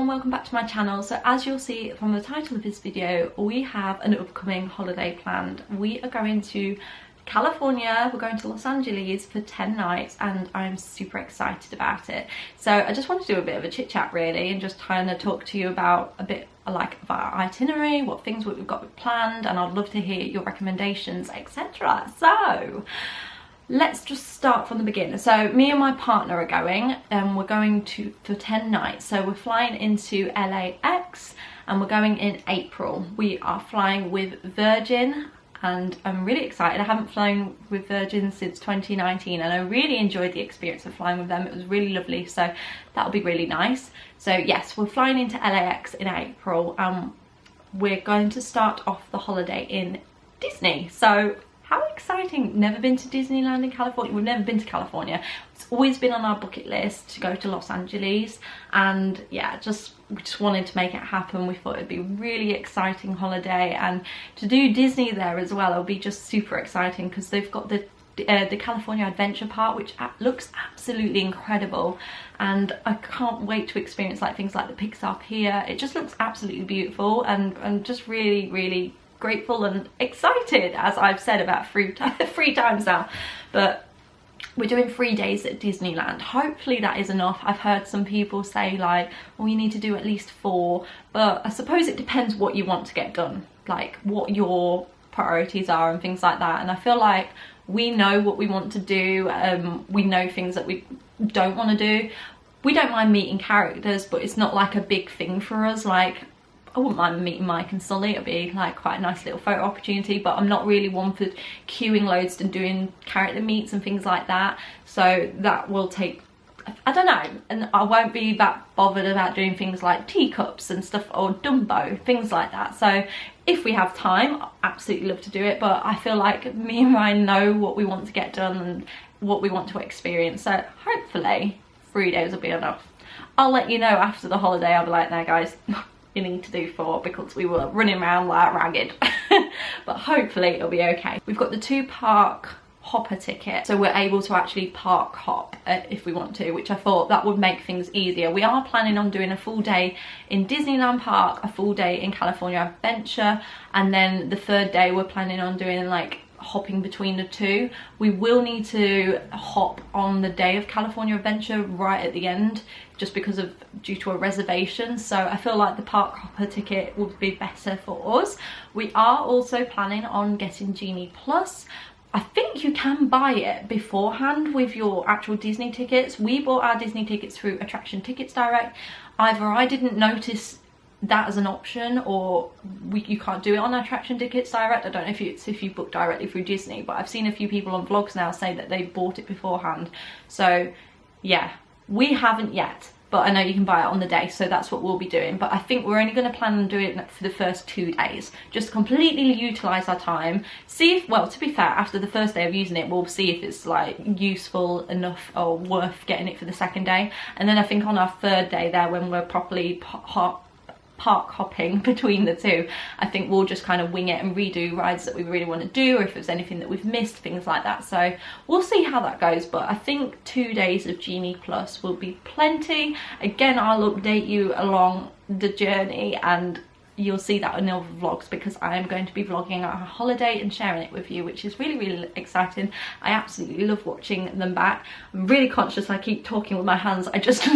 welcome back to my channel. So as you'll see from the title of this video, we have an upcoming holiday planned. We are going to California, we're going to Los Angeles for 10 nights and I'm super excited about it. So I just wanted to do a bit of a chit chat really and just kind of talk to you about a bit like about our itinerary, what things we've got planned, and I'd love to hear your recommendations, etc. So let's just start from the beginning. So me and my partner are going and we're going to for 10 nights. So we're flying into LAX and we're going in April. We are flying with Virgin and I'm really excited. I haven't flown with Virgin since 2019 and I really enjoyed the experience of flying with them. It was really lovely, so that'll be really nice. So yes, we're flying into LAX in April. We're going to start off the holiday in Disney. So how exciting. Never been to Disneyland in California. We've never been to California. It's always been on our bucket list to go to Los Angeles, and yeah, we just wanted to make it happen. We thought it'd be a really exciting holiday, and to do Disney there as well, it'll be just super exciting because they've got the California Adventure Park, which looks absolutely incredible, and I can't wait to experience like things like the Pixar Pier. It just looks absolutely beautiful, and I'm just really grateful and excited, as I've said about three times now. But we're doing 3 days at Disneyland. Hopefully that is enough. I've heard some people say like, well, you need to do at least 4, but I suppose it depends what you want to get done, like what your priorities are and things like that. And I feel like we know what we want to do. We know things that we don't want to do. We don't mind meeting characters, but it's not like a big thing for us. Like, I wouldn't mind meeting Mike and Sully. It'd be like quite a nice little photo opportunity, but I'm not really one for queuing loads and doing character meets and things like that. So that will take, I don't know, and I won't be that bothered about doing things like teacups and stuff, or Dumbo, things like that. So if we have time, I absolutely love to do it, but I feel like me and Ryan know what we want to get done and what we want to experience. So hopefully 3 days will be enough. I'll let you know after the holiday. I'll be like, no guys, you need to do 4 because we were running around like ragged. But hopefully it'll be okay. We've got the 2 park hopper ticket, so we're able to actually park hop if we want to, which I thought that would make things easier. We are planning on doing a full day in Disneyland Park, a full day in California Adventure, and then the 3rd day we're planning on doing like hopping between the 2. We will need to hop on the day of California Adventure right at the end, just because of due to a reservation. So I feel like the park hopper ticket would be better for us. We are also planning on getting Genie Plus. I think you can buy it beforehand with your actual Disney tickets. We bought our Disney tickets through Attraction Tickets Direct. Either I didn't notice that as an option, or you can't do it on Attraction Tickets Direct. I don't know if you book directly through Disney, but I've seen a few people on vlogs now say that they bought it beforehand. So yeah, we haven't yet, but I know you can buy it on the day, so that's what we'll be doing. But I think we're only going to plan on doing it for the first 2 days, just completely utilise our time. See if, well, to be fair, after the first day of using it, we'll see if it's like useful enough or worth getting it for the 2nd day. And then I think on our 3rd day there, when we're properly park hopping between the 2, I think we'll just kind of wing it and redo rides that we really want to do, or if there's anything that we've missed, things like that. So we'll see how that goes, but I think 2 days of Genie Plus will be plenty. Again, I'll update you along the journey and you'll see that in other vlogs, because I am going to be vlogging our holiday and sharing it with you, which is really exciting. I absolutely love watching them back. I'm really conscious I keep talking with my hands. I just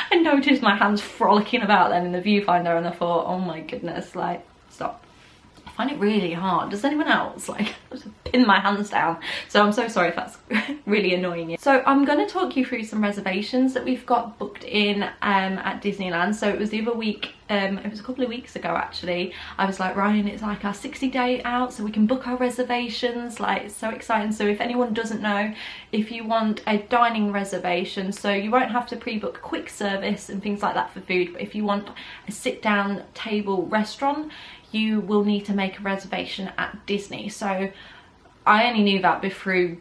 I noticed my hands frolicking about then in the viewfinder, and I thought, oh my goodness, like, stop. I find it really hard. Does anyone else? Like, just pin my hands down. So I'm so sorry if that's really annoying you. So I'm going to talk you through some reservations that we've got booked in at Disneyland. So it was the other week, it was a couple of weeks ago actually. I was like, Ryan, it's like our 60-day out, so we can book our reservations. Like, it's so exciting. So if anyone doesn't know, if you want a dining reservation, so you won't have to pre-book quick service and things like that for food, but if you want a sit-down table restaurant, you will need to make a reservation at Disney. So I only knew that through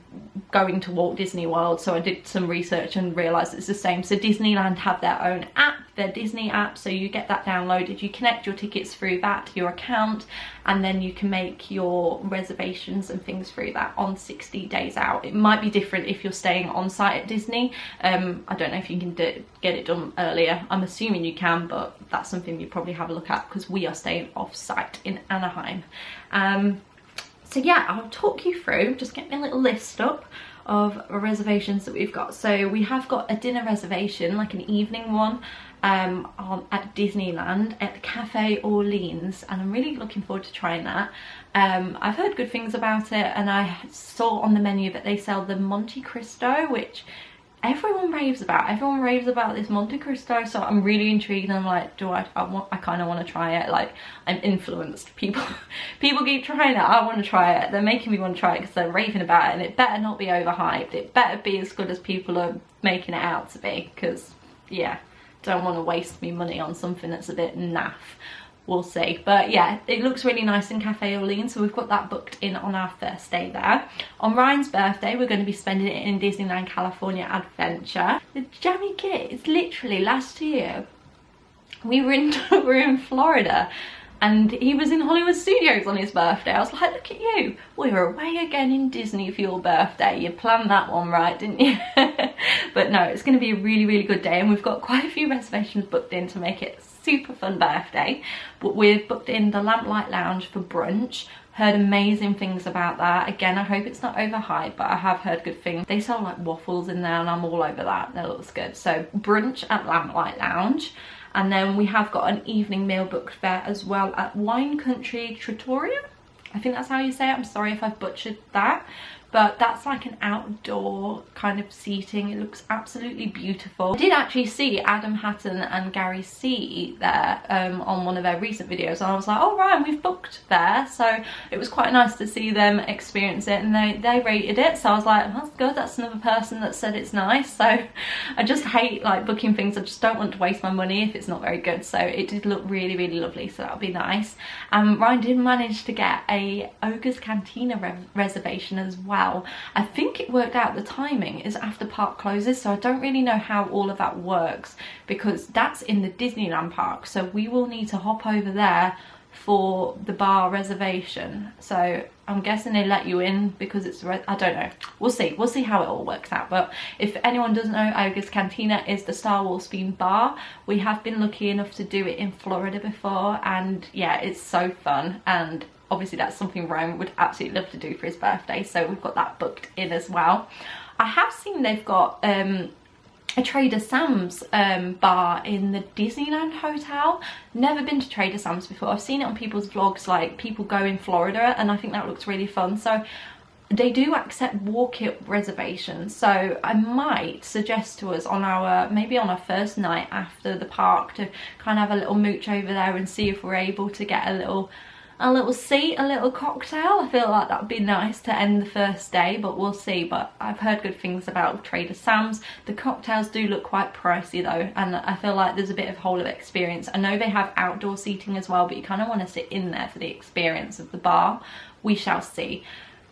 going to Walt Disney World, so I did some research and realised it's the same. So Disneyland have their own app their Disney app, so you get that downloaded, you connect your tickets through that to your account, and then you can make your reservations and things through that on 60 days out. It might be different if you're staying on site at Disney. I don't know if you can get it done earlier. I'm assuming you can, but that's something you probably have a look at, because we are staying off site in Anaheim. So yeah, I'll talk you through, just get me a little list up of reservations that we've got. So we have got a dinner reservation, like an evening one, at Disneyland at Cafe Orleans, and I'm really looking forward to trying that. I've heard good things about it, and I saw on the menu that they sell the Monte Cristo, which everyone raves about. Everyone raves about this Monte Cristo, so I'm really intrigued. And I'm like, I kind of want to try it. Like, I'm influenced. People keep trying it. I want to try it. They're making me want to try it because they're raving about it, and it better not be overhyped. It better be as good as people are making it out to be, because yeah, don't want to waste me money on something that's a bit naff. We'll see. But yeah, it looks really nice in Cafe Orleans, so we've got that booked in on our first day there. On Ryan's birthday, we're going to be spending it in Disneyland California Adventure. The jammy kit is literally last year we were in Florida, and he was in Hollywood Studios on his birthday. I was like, look at you, we were away again in Disney for your birthday. You planned that one right, didn't you? But no, it's going to be a really, really good day, and we've got quite a few reservations booked in to make it super fun birthday. But we've booked in the Lamplight Lounge for brunch. Heard amazing things about that. Again, I hope it's not overhyped, but I have heard good things. They sell like waffles in there, and I'm all over that. That looks good. So brunch at Lamplight Lounge. And then we have got an evening meal booked there as well at Wine Country Trattoria. I think that's how you say it. I'm sorry if I've butchered that. But that's like an outdoor kind of seating. It looks absolutely beautiful. I did actually see Adam Hatton and Gary C there on one of their recent videos, and I was like, oh right, we've booked there. So it was quite nice to see them experience it, and they rated it. So I was like, that's good, that's another person that said it's nice. So I just hate like booking things. I just don't want to waste my money if it's not very good. So it did look really, really lovely, so that'll be nice. Ryan did manage to get a Ogre's Cantina reservation as well. I think it worked out, the timing is after park closes, so I don't really know how all of that works, because that's in the Disneyland park, so we will need to hop over there for the bar reservation. So I'm guessing they let you in because it's I don't know, we'll see how it all works out. But if anyone doesn't know, Ogre's Cantina is the Star Wars themed bar. We have been lucky enough to do it in Florida before, and yeah, it's so fun, and obviously that's something Ryan would absolutely love to do for his birthday, so we've got that booked in as well. I have seen they've got a Trader Sam's bar in the Disneyland hotel. Never been to Trader Sam's before. I've seen it on people's vlogs, like people go in Florida, and I think that looks really fun. So they do accept walk-up reservations, so I might suggest to us on our, maybe on our first night after the park, to kind of have a little mooch over there and see if we're able to get a little seat, a little cocktail. I feel like that would be nice to end the first day, but we'll see. But I've heard good things about Trader Sam's. The cocktails do look quite pricey though, and I feel like there's a bit of whole of experience. I know they have outdoor seating as well, but you kind of want to sit in there for the experience of the bar. We shall see.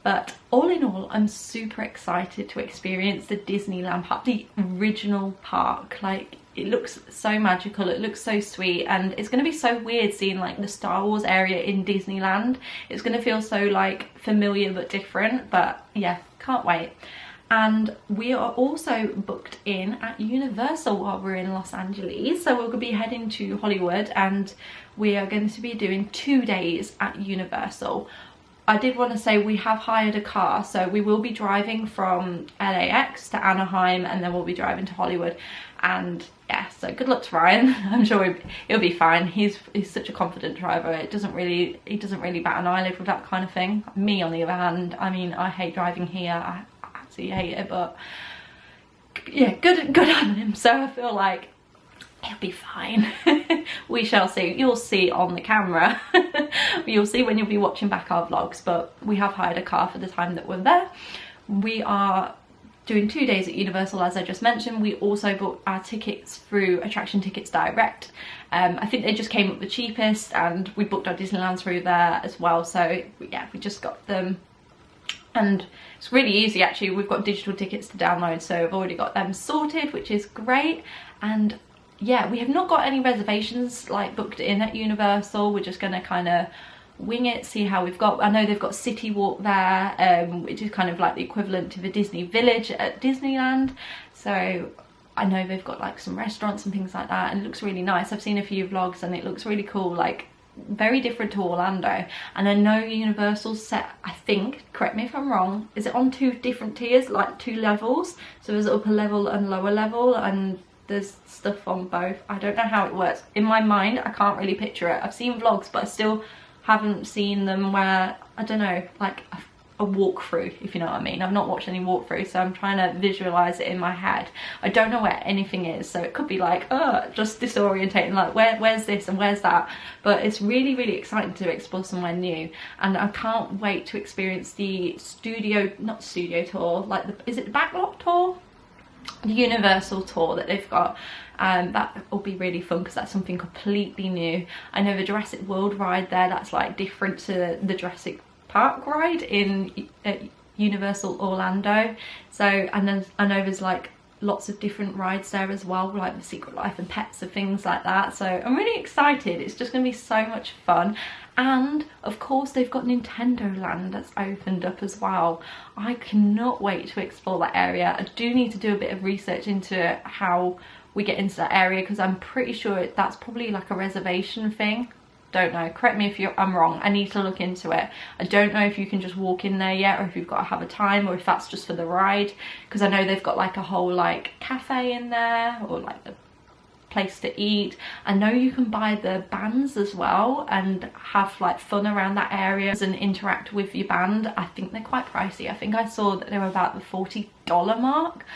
But all in all, I'm super excited to experience the Disneyland park, the original park. Like, it looks so magical, it looks so sweet, and it's going to be so weird seeing like the Star Wars area in Disneyland. It's going to feel so like familiar but different, but yeah, can't wait. And we are also booked in at Universal while we're in Los Angeles, so we're going to be heading to Hollywood, and we are going to be doing 2 days at Universal. I did want to say we have hired a car, so we will be driving from LAX to Anaheim, and then we'll be driving to Hollywood. And yeah, so good luck to Ryan. I'm sure he'll be fine. He's such a confident driver. He doesn't really bat an eyelid with that kind of thing. Me on the other hand, I mean, I hate driving here. I absolutely hate it, but yeah, good on him. So I feel like he'll be fine. We shall see. You'll see on the camera. You'll see when you'll be watching back our vlogs, but we have hired a car for the time that we're there. We are doing 2 days at Universal, as I just mentioned. We also booked our tickets through Attraction Tickets Direct. I think they just came up the cheapest, and we booked our Disneyland through there as well. So yeah, we just got them, and it's really easy actually. We've got digital tickets to download, so I've already got them sorted, which is great. And yeah, we have not got any reservations like booked in at Universal. We're just gonna kind of wing it, see how we've got. I know they've got City Walk there, which is kind of like the equivalent to the Disney Village at Disneyland. So I know they've got like some restaurants and things like that, and it looks really nice. I've seen a few vlogs and it looks really cool, like very different to Orlando. And I know Universal's set, I think, correct me if I'm wrong, is it on 2 different tiers, like 2 levels? So there's upper level and lower level, and there's stuff on both. I don't know how it works. In my mind, I can't really picture it. I've seen vlogs, but I still haven't seen them where, I don't know, like a walkthrough, if you know what I mean. I've not watched any walkthrough, so I'm trying to visualize it in my head. I don't know where anything is, so it could be like, just disorientating, like where's this and where's that. But it's really, really exciting to explore somewhere new, and I can't wait to experience the not studio tour, like is it the backlot tour? The Universal tour that they've got. That will be really fun because that's something completely new. I know the Jurassic World ride there, that's like different to the Jurassic Park ride in Universal Orlando. So, and then I know there's like lots of different rides there as well, like the Secret Life and Pets and things like that. So I'm really excited. It's just going to be so much fun. And of course they've got Nintendo Land that's opened up as well. I cannot wait to explore that area. I do need to do a bit of research into how we get into that area, because I'm pretty sure that's probably like a reservation thing. Don't know, correct me if I'm wrong. I need to look into it. I don't know if you can just walk in there yet, or if you've got to have a time, or if that's just for the ride, because I know they've got like a whole like cafe in there, or like the place to eat. I know you can buy the bands as well and have like fun around that area and interact with your band. I think they're quite pricey. I think I saw that they were about the $40 mark,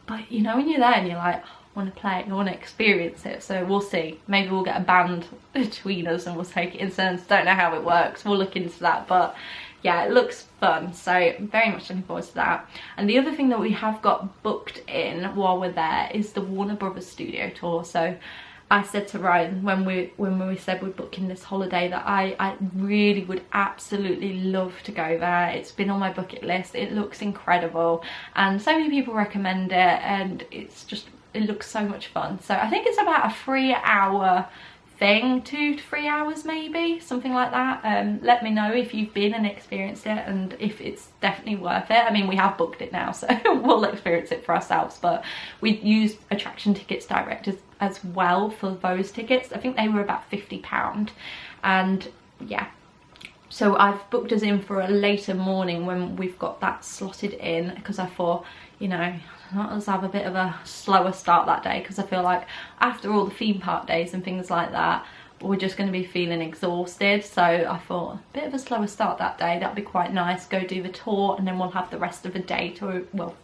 but you know, when you're there and you're like, I want to play it, I want to experience it. So we'll see, maybe we'll get a band between us and we'll take it in turns. Don't know how it works, we'll look into that. But yeah, it looks fun, so very much looking forward to that. And the other thing that we have got booked in while we're there is the Warner Brothers studio tour. So I said to Ryan when we said we're booking this holiday that I really would absolutely love to go there. It's been on my bucket list. It looks incredible and so many people recommend it, and it looks so much fun. So I think it's about a 3-hour thing, 2 to 3 hours maybe, something like that. Let me know if you've been and experienced it, and if it's definitely worth it. I mean, we have booked it now, so we'll experience it for ourselves, but we used attraction tickets direct as well for those tickets. I think they were about £50, and yeah, so I've booked us in for a later morning when we've got that slotted in, because I thought, you know, let us have a bit of a slower start that day, because I feel like after all the theme park days and things like that, we're just going to be feeling exhausted. So I thought a bit of a slower start that day, that'd be quite nice. Go do the tour, and then we'll have the rest of the day to, well,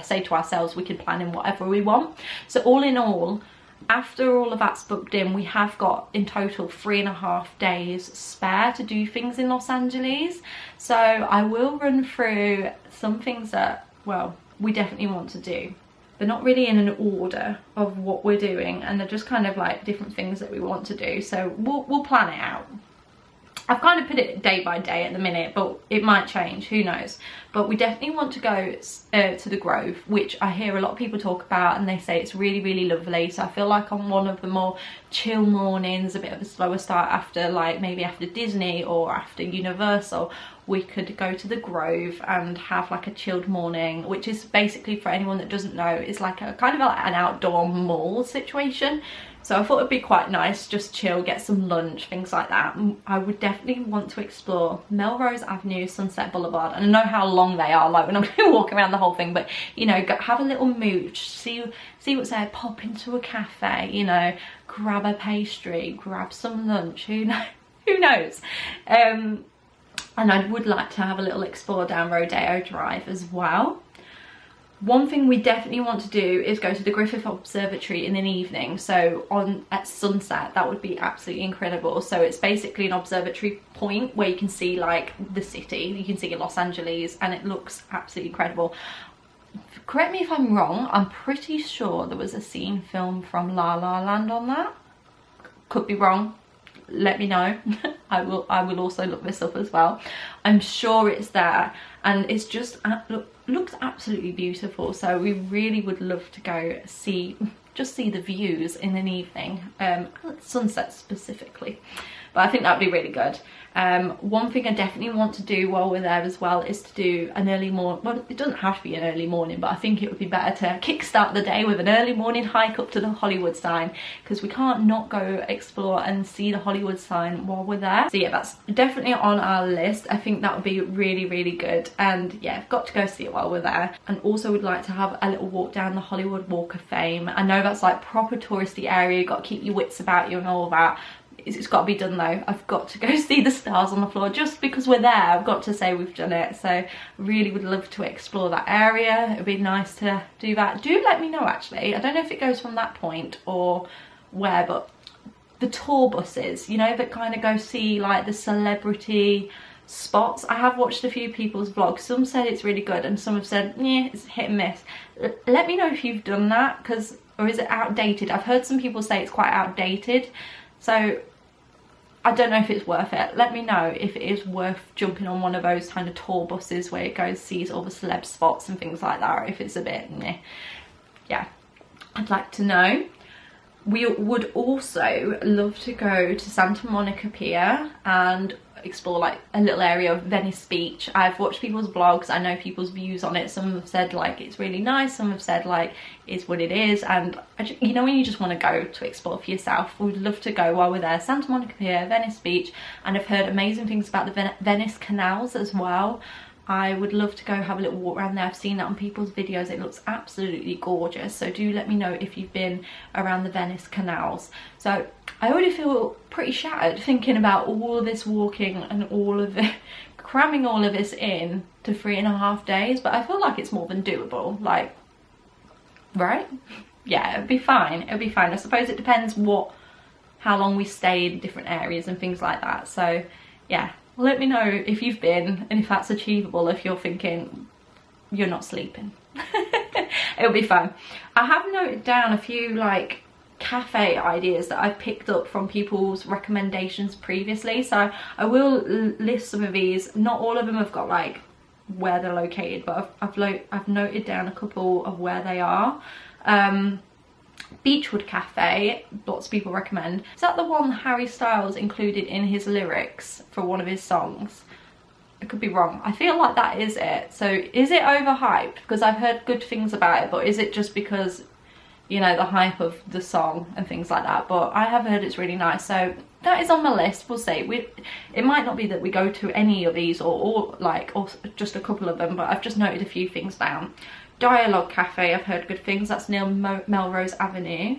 say to ourselves we can plan in whatever we want. So all in all, after all of that's booked in, we have got in total 3.5 days spare to do things in Los Angeles. So I will run through some things that, well, we definitely want to do. They're not really in an order of what we're doing, and they're just kind of like different things that we want to do. So we'll plan it out. I've kind of put it day by day at the minute, but it might change, who knows. But we definitely want to go to the Grove, which I hear a lot of people talk about, and they say it's really, really lovely. So I feel like on one of the more chill mornings, a bit of a slower start after, like maybe after Disney or after Universal, we could go to the Grove and have like a chilled morning, which is basically, for anyone that doesn't know, is like a kind of like an outdoor mall situation. So I thought it'd be quite nice, just chill, get some lunch, things like that. I would definitely want to explore Melrose Avenue, Sunset Boulevard. And I know how long they are, like we're not going to walk around the whole thing, but you know, have a little mooch, see what's there, pop into a cafe, you know, grab a pastry, grab some lunch, who knows. And I would like to have a little explore down Rodeo Drive as well. One thing we definitely want to do is go to the Griffith Observatory in an evening. So at sunset, that would be absolutely incredible. So it's basically an observatory point where you can see like the city, you can see Los Angeles, and it looks absolutely incredible. Correct me if I'm wrong, I'm pretty sure there was a scene filmed from La La Land on that. Could be wrong, let me know. I will also look this up as well. I'm sure it's there, and it's just looks absolutely beautiful. So we really would love to go see just see the views in an evening, sunset specifically. But I think that would be really good. One thing I definitely want to do while we're there as well is to do an early morning, well, it doesn't have to be an early morning, but I think it would be better to kickstart the day with an early morning hike up to the Hollywood sign, because we can't not go explore and see the Hollywood sign while we're there. So yeah, that's definitely on our list. I think that would be really, really good. And yeah, I've got to go see it while we're there. And also would like to have a little walk down the Hollywood Walk of Fame. I know that's like proper touristy area, you've got to keep your wits about you and all that. It's got to be done though. I've got to go see the stars on the floor. Just because we're there, I've got to say we've done it. So really would love to explore that area. It'd be nice to do that. Do let me know actually. I don't know if it goes from that point or where, but the tour buses, you know, that kind of go see like the celebrity spots. I have watched a few people's vlogs. Some said it's really good and some have said, yeah, it's hit and miss. Let me know if you've done that, because, or is it outdated? I've heard some people say it's quite outdated. So I don't know if it's worth it. Let me know if it is worth jumping on one of those kind of tour buses where it goes, sees all the celeb spots and things like that, or if it's a bit meh. Yeah, I'd like to know. We would also love to go to Santa Monica Pier and explore like a little area of Venice Beach. I've watched people's vlogs, I know people's views on it. Some have said like it's really nice, some have said like it's what it is, and you know, when you just want to go to explore for yourself, we'd love to go while we're there. Santa Monica Pier, Venice Beach, and I've heard amazing things about the Venice canals as well. I would love to go have a little walk around there. I've seen that on people's videos. It looks absolutely gorgeous. So do let me know if you've been around the Venice canals. So I already feel pretty shattered thinking about all of this walking and all of it, cramming all of this in to 3.5 days. But I feel like it's more than doable. Like, right? Yeah, it'll be fine. It'll be fine. I suppose it depends how long we stay in different areas and things like that. So yeah. Let me know if you've been and if that's achievable, if you're thinking you're not sleeping. It'll be fun. I have noted down a few like cafe ideas that I've picked up from people's recommendations previously, so I will list some of these. Not all of them have got like where they're located, but I've noted down a couple of where they are. Beechwood Cafe, lots of people recommend. Is that the one Harry Styles included in his lyrics for one of his songs? I could be wrong. I feel like that is it. So is it overhyped? Because I've heard good things about it, but is it just because, you know, the hype of the song and things like that? But I have heard it's really nice, so that is on my list. We'll see. It might not be that we go to any of these or just a couple of them, but I've just noted a few things down. Dialogue Cafe, I've heard good things. That's near Melrose Avenue.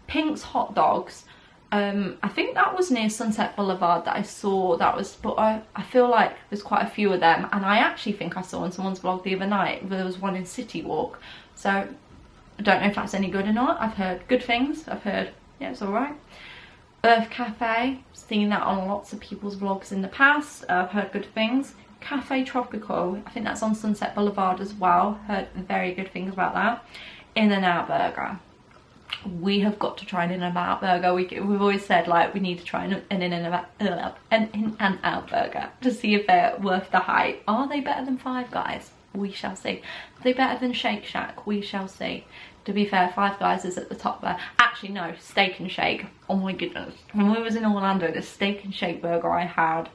Pink's Hot Dogs. I think that was near Sunset Boulevard that I saw. That was, but I feel like there's quite a few of them, and I actually think I saw on someone's vlog the other night there was one in City Walk. So I don't know if that's any good or not. I've heard good things. I've heard, yeah, it's all right. Earth Cafe, seen that on lots of people's vlogs in the past. I've heard good things. Cafe Tropical, I think that's on Sunset Boulevard as well. Heard very good things about that. In-N-Out Burger. We have got to try an In-N-Out Burger. We've always said like we need to try an In-N-Out Burger to see if they're worth the hype. Are they better than Five Guys? We shall see. Are they better than Shake Shack? We shall see. To be fair, Five Guys is at the top there. Actually no, Steak and Shake. Oh my goodness. When we was in Orlando, the Steak and Shake burger I had,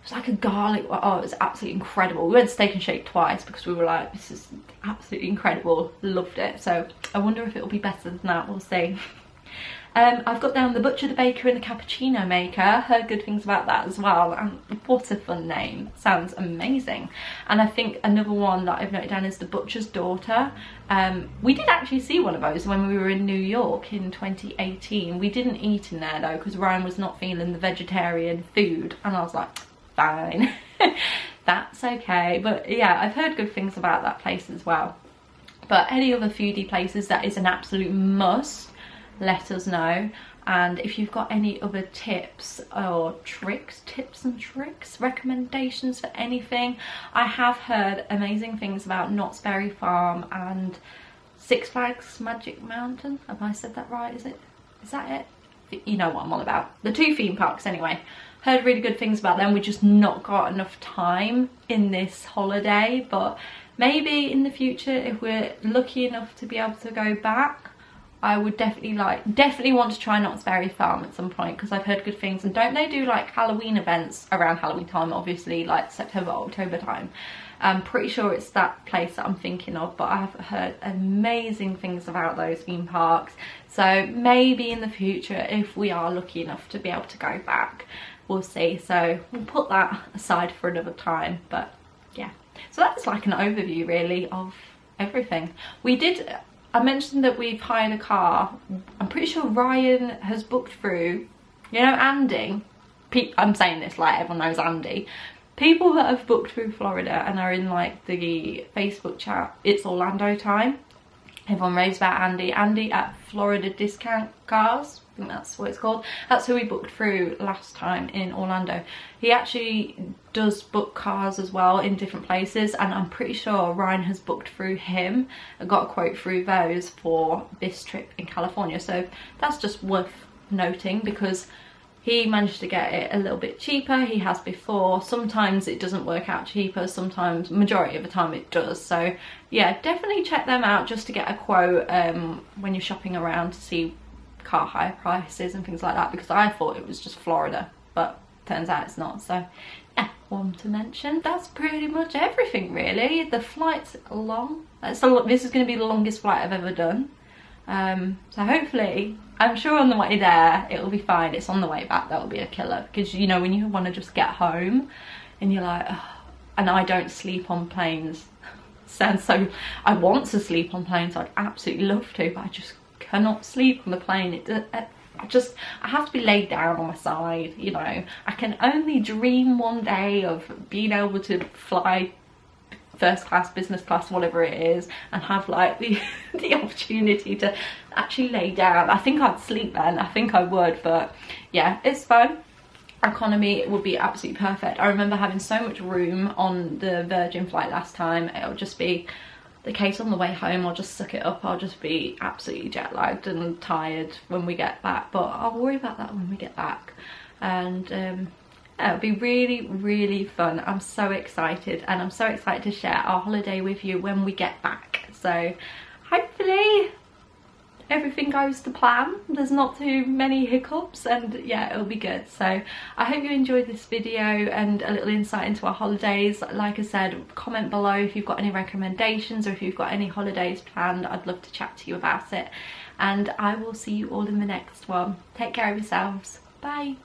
it was like a garlic, oh, it was absolutely incredible. We went to Steak and Shake twice because we were like, this is absolutely incredible. Loved it. So I wonder if it'll be better than that. We'll see. I've got down the Butcher, the Baker and the Cappuccino Maker. Heard good things about that as well. And what a fun name. Sounds amazing. And I think another one that I've noted down is the Butcher's Daughter. We did actually see one of those when we were in New York in 2018. We didn't eat in there though because Ryan was not feeling the vegetarian food. And I was like, fine. That's okay. But yeah, I've heard good things about that place as well. But any other foodie places that is an absolute must, let us know. And if you've got any other tips or tips and tricks, recommendations for anything. I have heard amazing things about Knott's Berry Farm and Six Flags Magic Mountain. Have I said that right? Is that it? You know what I'm on about. The two theme parks anyway. Heard really good things about them. We just not got enough time in this holiday, but maybe in the future if we're lucky enough to be able to go back, I would definitely want to try Knott's Berry Farm at some point, because I've heard good things. And don't they do like Halloween events around Halloween time, obviously, like September, October time? I'm pretty sure it's that place that I'm thinking of, but I've heard amazing things about those theme parks. So maybe in the future, if we are lucky enough to be able to go back, we'll see. So we'll put that aside for another time. But yeah, so that's like an overview really of everything. I mentioned that we've hired a car. I'm pretty sure Ryan has booked through, you know, Andy. I'm saying this like everyone knows Andy. People that have booked through Florida and are in like the Facebook chat, it's Orlando time. Everyone raves about Andy. Andy at Florida Discount Cars, I think that's what it's called. That's who we booked through last time in Orlando. He actually does book cars as well in different places, and I'm pretty sure Ryan has booked through him and got a quote through those for this trip in California. So that's just worth noting, because he managed to get it a little bit cheaper. He has before. Sometimes it doesn't work out cheaper, sometimes, majority of the time it does. So yeah, definitely check them out just to get a quote when you're shopping around to see car hire prices and things like that, because I thought it was just Florida, but turns out it's not. So yeah, one to mention. That's pretty much everything really. The flight's long. This is going to be the longest flight I've ever done. So hopefully, I'm sure on the way there it'll be fine. It's on the way back that'll be a killer, because you know when you want to just get home and you're like, oh, and I don't sleep on planes. Sounds so, I want to sleep on planes, I'd absolutely love to, but I just cannot sleep on the plane. I have to be laid down on my side, you know. I can only dream one day of being able to fly first class, business class, whatever it is, and have like the opportunity to actually lay down. I think I'd sleep then, I think I would, but yeah, it's fun. Economy would be absolutely perfect. I remember having so much room on the Virgin flight last time. It'll just be the case on the way home. I'll just suck it up. I'll just be absolutely jet lagged and tired when we get back, but I'll worry about that when we get back. And yeah, it'll be really, really fun. I'm so excited, and I'm so excited to share our holiday with you when we get back. So hopefully everything goes to plan. There's not too many hiccups, and yeah, it'll be good. So I hope you enjoyed this video and a little insight into our holidays. Like I said, comment below if you've got any recommendations or if you've got any holidays planned. I'd love to chat to you about it, and I will see you all in the next one. Take care of yourselves. Bye.